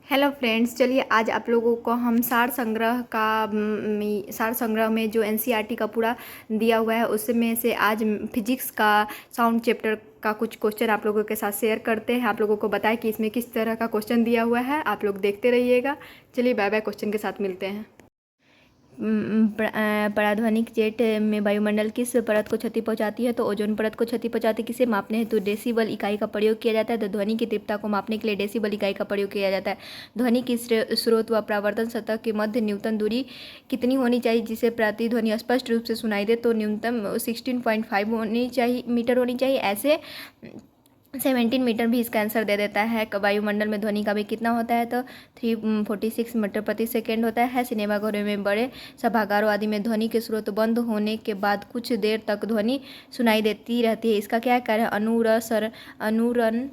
Hello friends, चलिए आज आप लोगों को हम सार संग्रह में जो एनसीईआरटी का पूरा दिया हुआ है उसमें से आज फिजिक्स का साउंड चैप्टर का कुछ क्वेश्चन आप लोगों के साथ शेयर करते हैं। आप लोगों को बताएं कि इसमें किस तरह का क्वेश्चन दिया हुआ है। आप लोग देखते रहिएगा। चलिए बाय बाय, क्वेश्चन के साथ मिलते हैं। पराध्वनिक जेट में वायुमंडल किस परत को क्षति पहुंचाती है? तो ओजोन परत को क्षति पहुंचाती है। किसे मापने हेतु डेसिबल इकाई का प्रयोग किया जाता है? तो ध्वनि की तीव्रता को मापने के लिए डेसिबल इकाई का प्रयोग किया जाता है। ध्वनि की स्रोत व परावर्तन सतह के मध्य न्यूनतम दूरी कितनी होनी चाहिए जिसे प्रतिध्वनि स्पष्ट रूप से सुनाई दे? तो न्यूनतम 16.5 मीटर होनी चाहिए। ऐसे 17 मीटर भी इसका आंसर दे देता है। वायुमंडल में ध्वनि का वेग कितना होता है? तो 346 मीटर प्रति सेकेंड होता है। सिनेमाघरों में, बड़े सभागारों आदि में ध्वनि के स्रोत बंद होने के बाद कुछ देर तक ध्वनि सुनाई देती रहती है। इसका क्या कार्य है?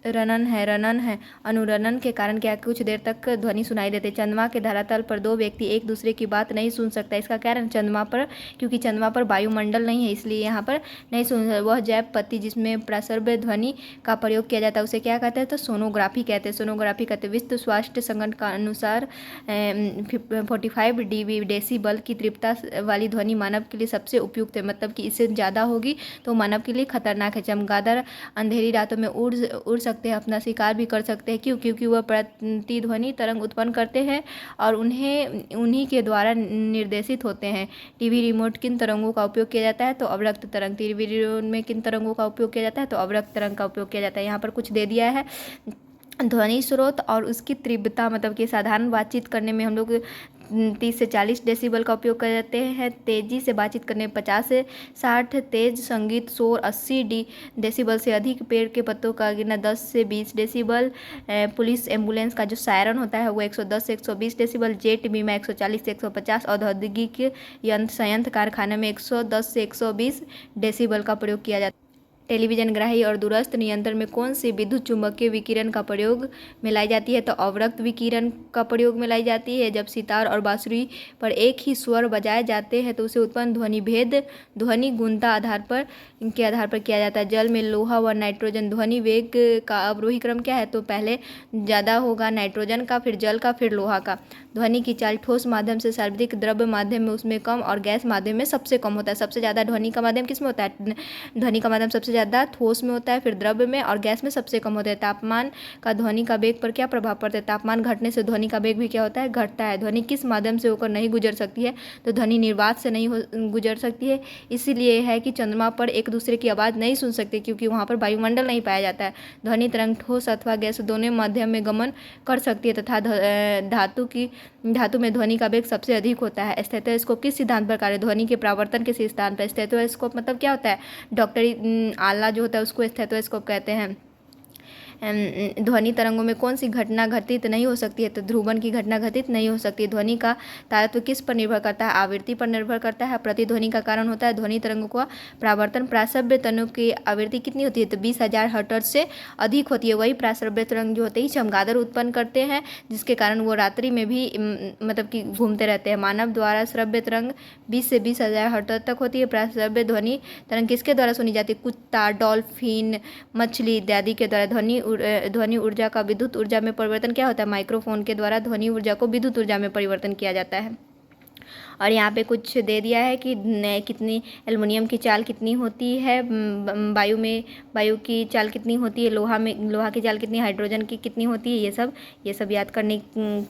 रनन है। अनुरणन के कारण क्या कुछ देर तक ध्वनि सुनाई देती है। चंद्रमा के धरातल पर दो व्यक्ति एक दूसरे की बात नहीं सुन सकता। इसका कारण चंद्रमा पर, क्योंकि चंद्रमा पर वायुमंडल नहीं है इसलिए यहाँ पर नहीं सुन। वह जैव पत्ती जिसमें प्रसर्व ध्वनि का प्रयोग किया जाता है उसे क्या कहते हैं? तो सोनोग्राफी कहते हैं। सोनोग्राफी कहते हैं। विश्व स्वास्थ्य संगठन का अनुसार 45 डेसिबल की तीव्रता वाली ध्वनि मानव के लिए सबसे उपयुक्त है। मतलब कि इससे ज़्यादा होगी तो मानव के लिए खतरनाक है। चमगादड़ अंधेरी रातों में उड़ सकते हैं, अपना शिकार भी कर सकते हैं। क्यों? क्योंकि वह प्रतिध्वनि तरंग उत्पन्न करते हैं और उन्हीं के द्वारा निर्देशित होते हैं। टीवी रिमोट किन तरंगों का उपयोग किया जाता है? तो अवरक्त तरंग। टीवी रिमोट में किन तरंगों का उपयोग किया जाता है? तो अवरक्त तरंग का उपयोग किया जाता है। यहाँ पर कुछ दे दिया है। ध्वनि स्रोत और उसकी तीव्रता, मतलब कि साधारण बातचीत करने में हम लोग 30 से 40 डेसिबल का उपयोग कर जाते हैं। तेज़ी से बातचीत करने में 50 से 60। तेज संगीत शोर 80 डेसिबल से अधिक। पेड़ के पत्तों का गिरना 10 से 20 डेसिबल। पुलिस एम्बुलेंस का जो सायरन होता है वो 110 से 120 डेसिबल। जेट बीमा 140 से 150। औद्योगिक संयंत्र कारखाने में 110 से 120 डेसिबल का प्रयोग किया जाता है। टेलीविजन ग्राही और दूरस्थ नियंत्रण में कौन सी विद्युत चुम्बकीय विकिरण का प्रयोग में लाई जाती है? तो अवरक्त विकिरण का प्रयोग में लाई जाती है। जब सितार और बांसुरी पर एक ही स्वर बजाए जाते हैं तो उसे उत्पन्न ध्वनि भेद ध्वनि गुणता आधार पर किया जाता है। जल में लोहा व नाइट्रोजन ध्वनि वेग का अवरोही क्रम क्या है? तो पहले ज़्यादा होगा नाइट्रोजन का, फिर जल का, फिर लोहा का। ध्वनि की चाल ठोस माध्यम से सर्वाधिक, द्रव्य माध्यम में उसमें कम और गैस माध्यम में सबसे कम होता है। सबसे ज़्यादा ध्वनि का माध्यम किस में होता है? ध्वनि का माध्यम सबसे ज़्यादा ठोस में होता है, फिर द्रव्य में, और गैस में सबसे कम होता है। तापमान का ध्वनि का वेग पर क्या प्रभाव पड़ता है? तापमान घटने से ध्वनि का वेग भी क्या होता है? घटता है। ध्वनि किस माध्यम से होकर नहीं गुजर सकती है? तो ध्वनि निर्वात से नहीं गुजर सकती है। इसीलिए है कि चंद्रमा पर एक दूसरे की आवाज़ नहीं सुन सकते, क्योंकि वहाँ पर वायुमंडल नहीं पाया जाता है। ध्वनि तरंग ठोस अथवा गैस दोनों माध्यम में गमन कर सकती है तथा धातु में ध्वनि का वेग सबसे अधिक होता है। स्टेथोस्कोप किस सिद्धांत पर कार्य? ध्वनि के परावर्तन के सिद्धांत पर। स्टेथोस्कोप मतलब क्या होता है? डॉक्टरी आला जो होता है उसको स्टेथोस्कोप कहते हैं। ध्वनि तरंगों में कौन सी घटना घटित नहीं हो सकती है? तो ध्रुवण की घटना घटित नहीं हो सकती। ध्वनि का तारत्व किस पर निर्भर करता है? आवृत्ति पर निर्भर करता है। प्रतिध्वनि का कारण होता है ध्वनि तरंगों का परावर्तन। प्रासव्य तरंगों की आवृत्ति कितनी होती है? तो 20,000 हर्ट्ज से अधिक होती है। वही प्रासव्य तरंग जो होते हैं चमगादड़ उत्पन्न करते हैं, जिसके कारण वो रात्रि में भी मतलब कि घूमते रहते हैं। मानव द्वारा श्रव्य तरंग 20 से 20,000 हर्ट्ज तक होती है। प्रासव्य ध्वनि तरंग किसके द्वारा सुनी जाती है? कुत्ता, डॉल्फिन, मछली इत्यादि के द्वारा। ध्वनि ऊर्जा का विद्युत ऊर्जा में परिवर्तन क्या होता है? माइक्रोफोन के द्वारा ध्वनि ऊर्जा को विद्युत ऊर्जा में परिवर्तन किया जाता है। और यहाँ पे कुछ दे दिया है कि कितनी एल्युमिनियम की चाल कितनी होती है, वायु की चाल कितनी होती है, लोहा की चाल कितनी, हाइड्रोजन की कितनी होती है। ये सब याद करने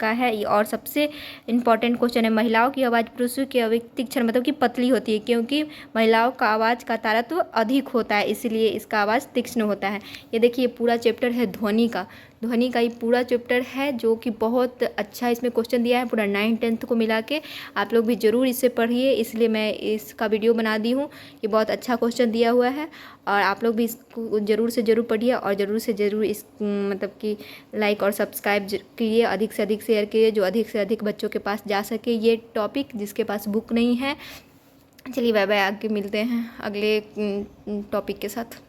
का है। और सबसे इम्पॉर्टेंट क्वेश्चन है, महिलाओं की आवाज़ पुरुषों की अपेक्षा तीक्ष्ण मतलब कि पतली होती है, क्योंकि महिलाओं का आवाज़ का तारत्व अधिक होता है, इसलिए इसका आवाज़ तीक्ष्ण होता है। ये देखिए पूरा चैप्टर है ध्वनि का ये पूरा चैप्टर है, जो कि बहुत अच्छा इसमें क्वेश्चन दिया है पूरा 9th 10th को मिला के। आप लोग भी ज़रूर इसे पढ़िए, इसलिए मैं इसका वीडियो बना दी हूँ। ये बहुत अच्छा क्वेश्चन दिया हुआ है और आप लोग भी इसको ज़रूर से ज़रूर पढ़िए और ज़रूर से ज़रूर इस मतलब कि लाइक और सब्सक्राइब कीजिए, अधिक से अधिक शेयर कीजिए, जो अधिक से अधिक बच्चों के पास जा सके ये टॉपिक, जिसके पास बुक नहीं है। चलिए बाय बाय, आगे मिलते हैं अगले टॉपिक के साथ।